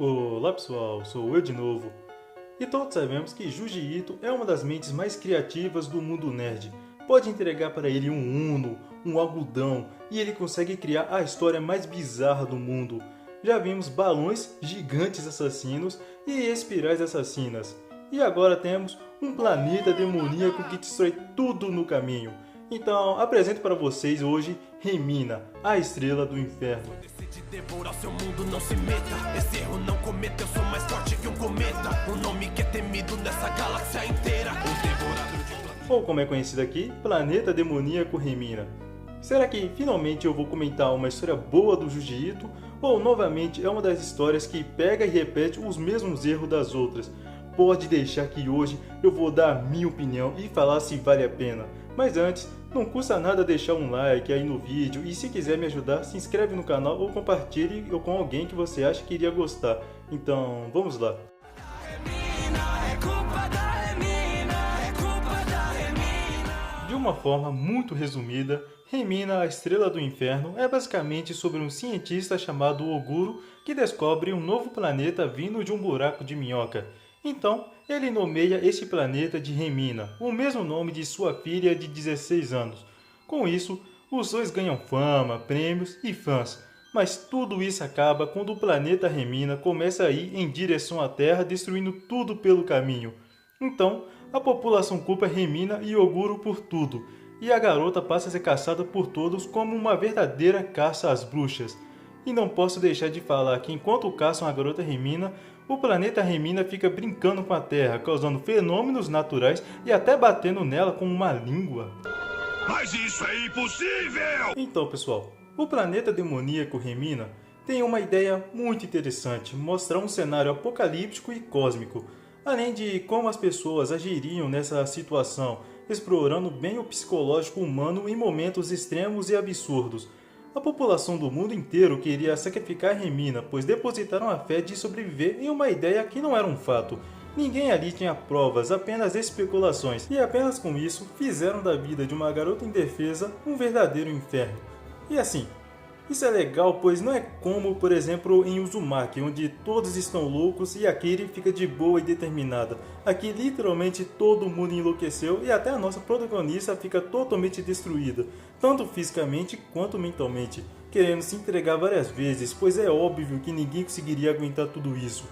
Olá pessoal, sou eu de novo. E todos sabemos que Junji Ito é uma das mentes mais criativas do mundo nerd. Pode entregar para ele um Uno, um algodão e ele consegue criar a história mais bizarra do mundo. Já vimos balões gigantes assassinos e espirais assassinas. E agora temos um planeta demoníaco que destrói tudo no caminho. Então apresento para vocês hoje Remina, a estrela do inferno. Decide devorar seu mundo, não se meta. Esse erro não cometa, eu sou mais forte que um cometa. O nome que é temido nessa galáxia inteira. O devorador de planetas. Ou como é conhecido aqui, Planeta Demoníaco Remina. Será que finalmente eu vou comentar uma história boa do Junji Ito? Ou novamente é uma das histórias que pega e repete os mesmos erros das outras? Pode deixar que hoje eu vou dar a minha opinião e falar se vale a pena. Mas antes, não custa nada deixar um like aí no vídeo e se quiser me ajudar, se inscreve no canal ou compartilhe com alguém que você acha que iria gostar. Então, vamos lá. De uma forma muito resumida, Remina, a Estrela do Inferno, é basicamente sobre um cientista chamado Oguro que descobre um novo planeta vindo de um buraco de minhoca. Então, ele nomeia este planeta de Remina, o mesmo nome de sua filha de 16 anos. Com isso, os dois ganham fama, prêmios e fãs. Mas tudo isso acaba quando o planeta Remina começa a ir em direção à Terra, destruindo tudo pelo caminho. Então, a população culpa Remina e Oguro por tudo, e a garota passa a ser caçada por todos como uma verdadeira caça às bruxas. E não posso deixar de falar que enquanto caçam a garota Remina, o planeta Remina fica brincando com a Terra, causando fenômenos naturais e até batendo nela com uma língua. Mas isso é impossível! Então, pessoal, o planeta demoníaco Remina tem uma ideia muito interessante, mostrar um cenário apocalíptico e cósmico, além de como as pessoas agiriam nessa situação, explorando bem o psicológico humano em momentos extremos e absurdos. A população do mundo inteiro queria sacrificar Remina, pois depositaram a fé de sobreviver em uma ideia que não era um fato. Ninguém ali tinha provas, apenas especulações, e apenas com isso fizeram da vida de uma garota indefesa um verdadeiro inferno. E assim, isso é legal, pois não é como, por exemplo, em Uzumaki, onde todos estão loucos e a Kiri fica de boa e determinada. Aqui literalmente todo mundo enlouqueceu e até a nossa protagonista fica totalmente destruída, tanto fisicamente quanto mentalmente, querendo se entregar várias vezes, pois é óbvio que ninguém conseguiria aguentar tudo isso.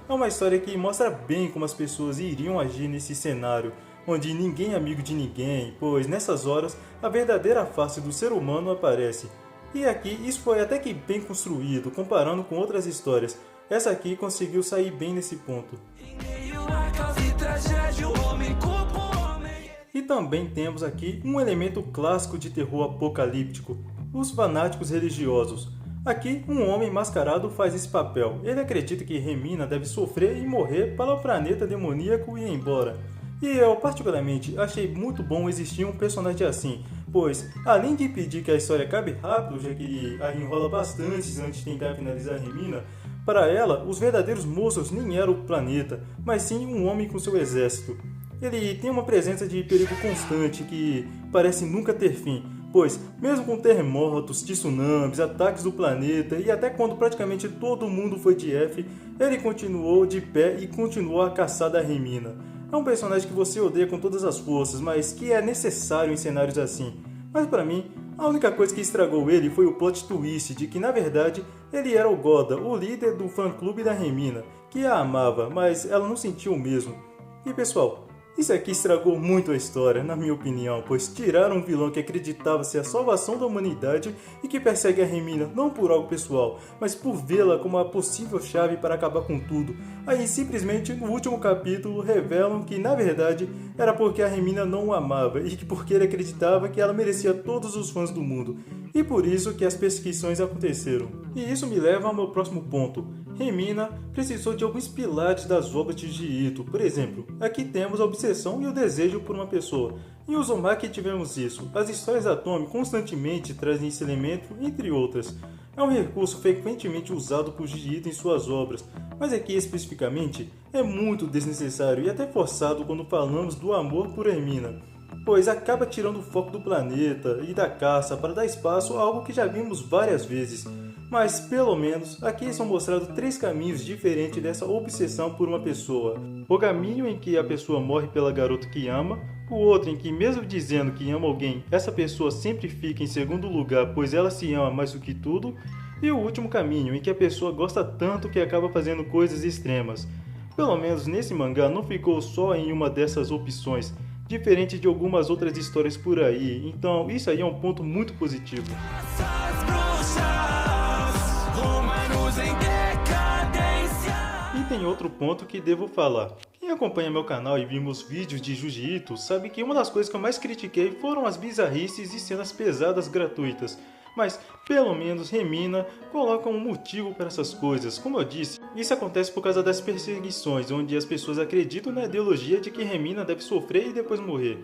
É uma história que mostra bem como as pessoas iriam agir nesse cenário, onde ninguém é amigo de ninguém, pois nessas horas a verdadeira face do ser humano aparece. E aqui isso foi até que bem construído, comparando com outras histórias. Essa aqui conseguiu sair bem nesse ponto. E também temos aqui um elemento clássico de terror apocalíptico, os fanáticos religiosos. Aqui um homem mascarado faz esse papel. Ele acredita que Remina deve sofrer e morrer para o planeta demoníaco ir embora. E eu particularmente achei muito bom existir um personagem assim, pois além de impedir que a história acabe rápido, já que a enrola bastante antes de tentar finalizar a Remina, para ela os verdadeiros monstros nem eram o planeta, mas sim um homem com seu exército. Ele tem uma presença de perigo constante que parece nunca ter fim, pois mesmo com terremotos, tsunamis, ataques do planeta e até quando praticamente todo mundo foi de F, ele continuou de pé e continuou a caçar da Remina. É um personagem que você odeia com todas as forças, mas que é necessário em cenários assim. Mas pra mim, a única coisa que estragou ele foi o plot twist de que na verdade ele era o Goda, o líder do fã-clube da Remina, que a amava, mas ela não sentiu o mesmo. E pessoal, isso aqui estragou muito a história, na minha opinião, pois tiraram um vilão que acreditava ser a salvação da humanidade e que persegue a Remina não por algo pessoal, mas por vê-la como a possível chave para acabar com tudo. Aí simplesmente no último capítulo revelam que na verdade era porque a Remina não o amava e que porque ele acreditava que ela merecia todos os fãs do mundo. E por isso que as perseguições aconteceram. E isso me leva ao meu próximo ponto. Remina precisou de alguns pilares das obras de Junji Ito. Por exemplo, aqui temos a obsessão e o desejo por uma pessoa. Em Uzumaki tivemos isso. As histórias Atome constantemente trazem esse elemento, entre outras. É um recurso frequentemente usado por Junji Ito em suas obras, mas aqui especificamente é muito desnecessário e até forçado quando falamos do amor por Remina, pois acaba tirando o foco do planeta e da caça para dar espaço a algo que já vimos várias vezes. Mas, pelo menos, aqui são mostrados 3 caminhos diferentes dessa obsessão por uma pessoa. O caminho em que a pessoa morre pela garota que ama, o outro em que, mesmo dizendo que ama alguém, essa pessoa sempre fica em segundo lugar, pois ela se ama mais do que tudo, e o último caminho em que a pessoa gosta tanto que acaba fazendo coisas extremas. Pelo menos nesse mangá não ficou só em uma dessas opções, diferente de algumas outras histórias por aí, então isso aí é um ponto muito positivo. E tem outro ponto que devo falar. Quem acompanha meu canal e vimos vídeos de Jiu-Jitsu sabe que uma das coisas que eu mais critiquei foram as bizarrices e cenas pesadas gratuitas. Mas, pelo menos, Remina coloca um motivo para essas coisas. Como eu disse, isso acontece por causa das perseguições, onde as pessoas acreditam na ideologia de que Remina deve sofrer e depois morrer.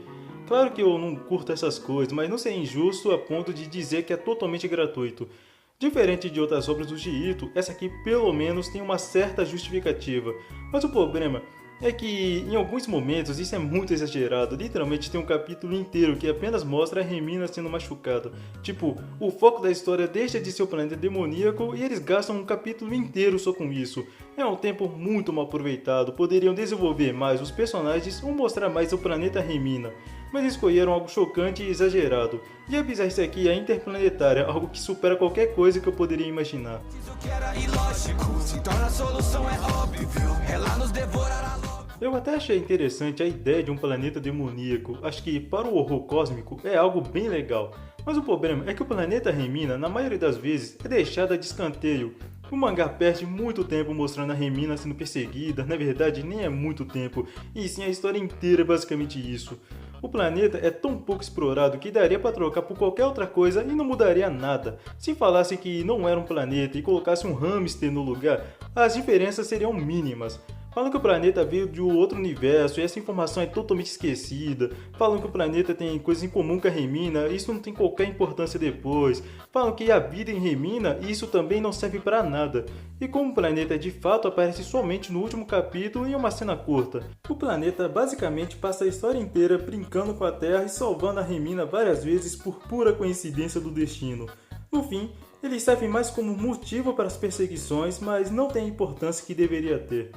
Claro que eu não curto essas coisas, mas não ser injusto a ponto de dizer que é totalmente gratuito. Diferente de outras obras do Jiito, essa aqui pelo menos tem uma certa justificativa. Mas o problema é que em alguns momentos isso é muito exagerado. Literalmente tem um capítulo inteiro que apenas mostra a Remina sendo machucada. Tipo, o foco da história deixa de ser o planeta demoníaco e eles gastam um capítulo inteiro só com isso. É um tempo muito mal aproveitado, poderiam desenvolver mais os personagens ou mostrar mais o planeta Remina. Mas escolheram algo chocante e exagerado. E a bizarrice aqui é interplanetária, algo que supera qualquer coisa que eu poderia imaginar. Eu até achei interessante a ideia de um planeta demoníaco, acho que para o horror cósmico é algo bem legal. Mas o problema é que o planeta Remina, na maioria das vezes, é deixado de escanteio. O mangá perde muito tempo mostrando a Remina sendo perseguida, na verdade nem é muito tempo, e sim a história inteira é basicamente isso. O planeta é tão pouco explorado que daria para trocar por qualquer outra coisa e não mudaria nada. Se falasse que não era um planeta e colocasse um hamster no lugar, as diferenças seriam mínimas. Falam que o planeta veio de outro universo e essa informação é totalmente esquecida. Falam que o planeta tem coisas em comum com a Remina e isso não tem qualquer importância depois. Falam que a vida em Remina e isso também não serve para nada. E como o planeta de fato aparece somente no último capítulo em uma cena curta. O planeta basicamente passa a história inteira brincando com a Terra e salvando a Remina várias vezes por pura coincidência do destino. No fim, eles servem mais como motivo para as perseguições, mas não tem a importância que deveria ter.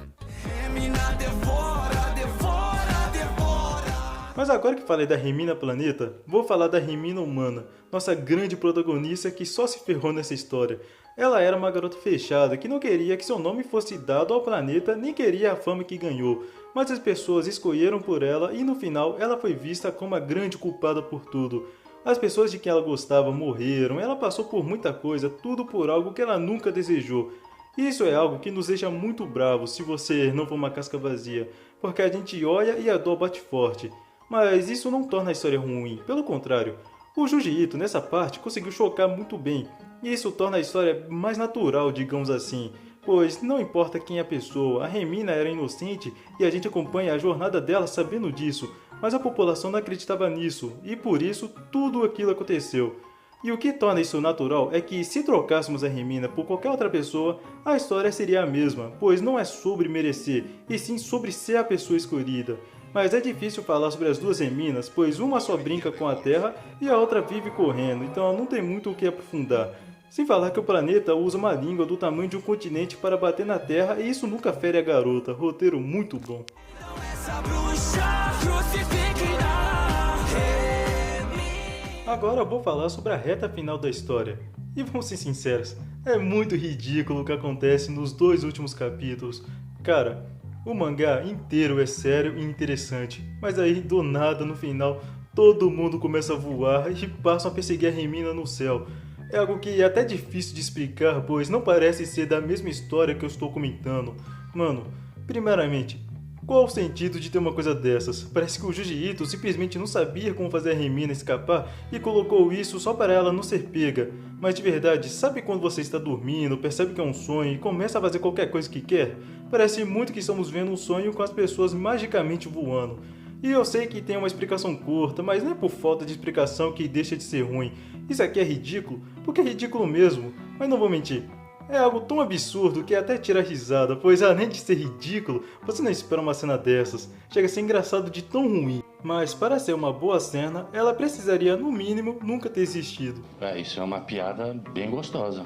Mas agora que falei da Remina Planeta, vou falar da Remina Humana, nossa grande protagonista que só se ferrou nessa história. Ela era uma garota fechada que não queria que seu nome fosse dado ao planeta, nem queria a fama que ganhou. Mas as pessoas escolheram por ela e no final ela foi vista como a grande culpada por tudo. As pessoas de quem ela gostava morreram, ela passou por muita coisa, tudo por algo que ela nunca desejou. Isso é algo que nos deixa muito bravos se você não for uma casca vazia, porque a gente olha e a dor bate forte. Mas isso não torna a história ruim, pelo contrário. O Junji Ito nessa parte conseguiu chocar muito bem, e isso torna a história mais natural, digamos assim. Pois não importa quem é a pessoa, a Remina era inocente e a gente acompanha a jornada dela sabendo disso, mas a população não acreditava nisso e por isso tudo aquilo aconteceu. E o que torna isso natural é que se trocássemos a Remina por qualquer outra pessoa, a história seria a mesma, pois não é sobre merecer, e sim sobre ser a pessoa escolhida. Mas é difícil falar sobre as duas Reminas, pois uma só brinca com a Terra e a outra vive correndo, então não tem muito o que aprofundar. Sem falar que o planeta usa uma língua do tamanho de um continente para bater na Terra e isso nunca fere a garota. Roteiro muito bom. Agora eu vou falar sobre a reta final da história. E vamos ser sinceros, é muito ridículo o que acontece nos 2 últimos capítulos. Cara, o mangá inteiro é sério e interessante, mas aí do nada no final todo mundo começa a voar e passam a perseguir a Remina no céu. É algo que é até difícil de explicar, pois não parece ser da mesma história que eu estou comentando. Mano, primeiramente, qual o sentido de ter uma coisa dessas? Parece que o Junji Ito simplesmente não sabia como fazer a Remina escapar e colocou isso só para ela não ser pega. Mas de verdade, sabe quando você está dormindo, percebe que é um sonho e começa a fazer qualquer coisa que quer? Parece muito que estamos vendo um sonho com as pessoas magicamente voando. E eu sei que tem uma explicação curta, mas não é por falta de explicação que deixa de ser ruim. Isso aqui é ridículo, porque é ridículo mesmo, mas não vou mentir. É algo tão absurdo que até tira risada, pois além de ser ridículo, você não espera uma cena dessas. Chega a ser engraçado de tão ruim. Mas para ser uma boa cena, ela precisaria no mínimo nunca ter existido. Isso é uma piada bem gostosa.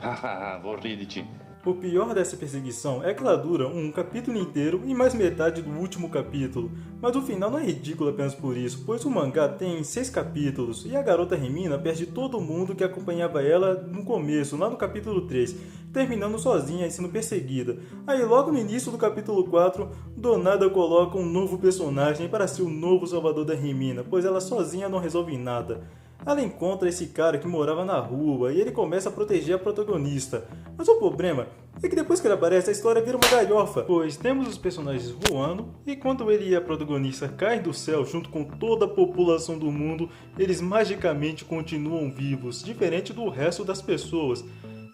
Haha, vou rir de ti. O pior dessa perseguição é que ela dura um capítulo inteiro e mais metade do último capítulo. Mas o final não é ridículo apenas por isso, pois o mangá tem 6 capítulos e a garota Remina perde todo mundo que acompanhava ela no começo, lá no capítulo 3, terminando sozinha e sendo perseguida. Aí logo no início do capítulo 4, do nada coloca um novo personagem para ser o novo salvador da Remina, pois ela sozinha não resolve nada. Ela encontra esse cara que morava na rua e ele começa a proteger a protagonista. Mas o problema é que depois que ele aparece, a história vira uma galhofa, pois temos os personagens voando e quando ele e a protagonista caem do céu junto com toda a população do mundo, eles magicamente continuam vivos, diferente do resto das pessoas.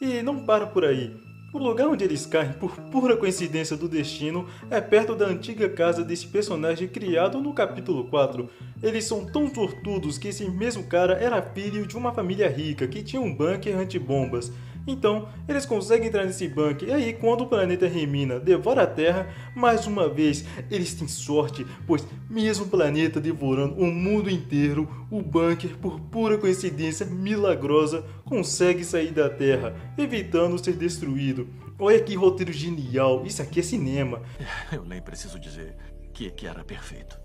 E não para por aí. O lugar onde eles caem, por pura coincidência do destino, é perto da antiga casa desse personagem criado no capítulo 4. Eles são tão sortudos que esse mesmo cara era filho de uma família rica que tinha um bunker antibombas. Então, eles conseguem entrar nesse bunker e aí quando o planeta Remina devora a Terra, mais uma vez, eles têm sorte, pois mesmo o planeta devorando o mundo inteiro, o bunker, por pura coincidência milagrosa, consegue sair da Terra, evitando ser destruído. Olha que roteiro genial, isso aqui é cinema. Eu nem preciso dizer que era perfeito.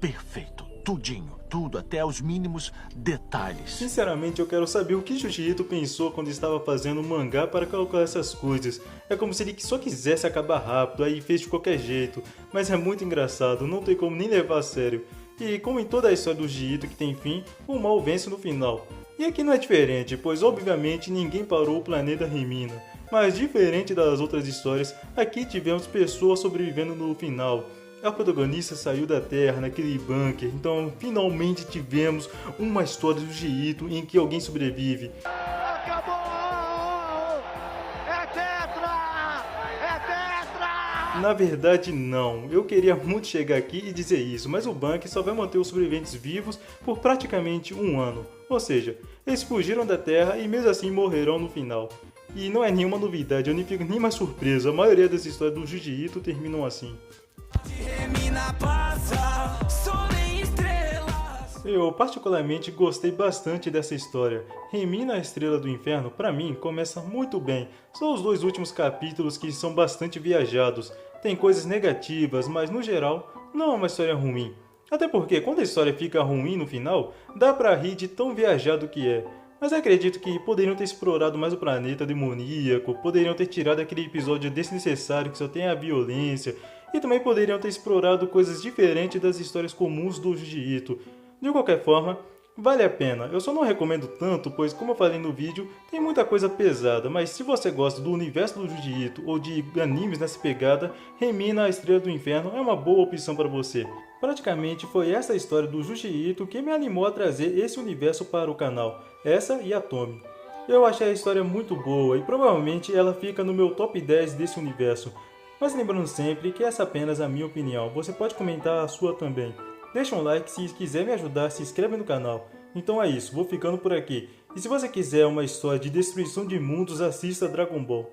Perfeito, tudinho, tudo, até os mínimos detalhes. Sinceramente, eu quero saber o que Junji Ito pensou quando estava fazendo o mangá para calcular essas coisas. É como se ele só quisesse acabar rápido, aí fez de qualquer jeito. Mas é muito engraçado, não tem como nem levar a sério. E como em toda a história do Junji Ito que tem fim, o mal vence no final. E aqui não é diferente, pois obviamente ninguém parou o planeta Remina. Mas diferente das outras histórias, aqui tivemos pessoas sobrevivendo no final. A protagonista saiu da Terra naquele bunker, então finalmente tivemos uma história do Junji Ito em que alguém sobrevive. Acabou! É tetra! É tetra! Na verdade não, eu queria muito chegar aqui e dizer isso, mas o bunker só vai manter os sobreviventes vivos por praticamente um ano. Ou seja, eles fugiram da Terra e mesmo assim morrerão no final. E não é nenhuma novidade, eu nem fico nem mais surpreso, a maioria das histórias do Junji Ito terminam assim. Eu particularmente gostei bastante dessa história. Remina, a Estrela do Inferno, pra mim, começa muito bem. São os 2 últimos capítulos que são bastante viajados. Tem coisas negativas, mas no geral, não é uma história ruim. Até porque quando a história fica ruim no final, dá pra rir de tão viajado que é. Mas acredito que poderiam ter explorado mais o planeta demoníaco, poderiam ter tirado aquele episódio desnecessário que só tem a violência, e também poderiam ter explorado coisas diferentes das histórias comuns do Junji Ito. De qualquer forma, vale a pena. Eu só não recomendo tanto, pois como eu falei no vídeo, tem muita coisa pesada, mas se você gosta do universo do Junji Ito ou de animes nessa pegada, Remina, a Estrela do Inferno é uma boa opção para você. Praticamente foi essa história do Junji Ito que me animou a trazer esse universo para o canal, essa e a Tomie. Eu achei a história muito boa e provavelmente ela fica no meu top 10 desse universo. Mas lembrando sempre que essa é apenas a minha opinião, você pode comentar a sua também. Deixa um like, se quiser me ajudar, se inscreve no canal. Então é isso, vou ficando por aqui. E se você quiser uma história de destruição de mundos, assista Dragon Ball.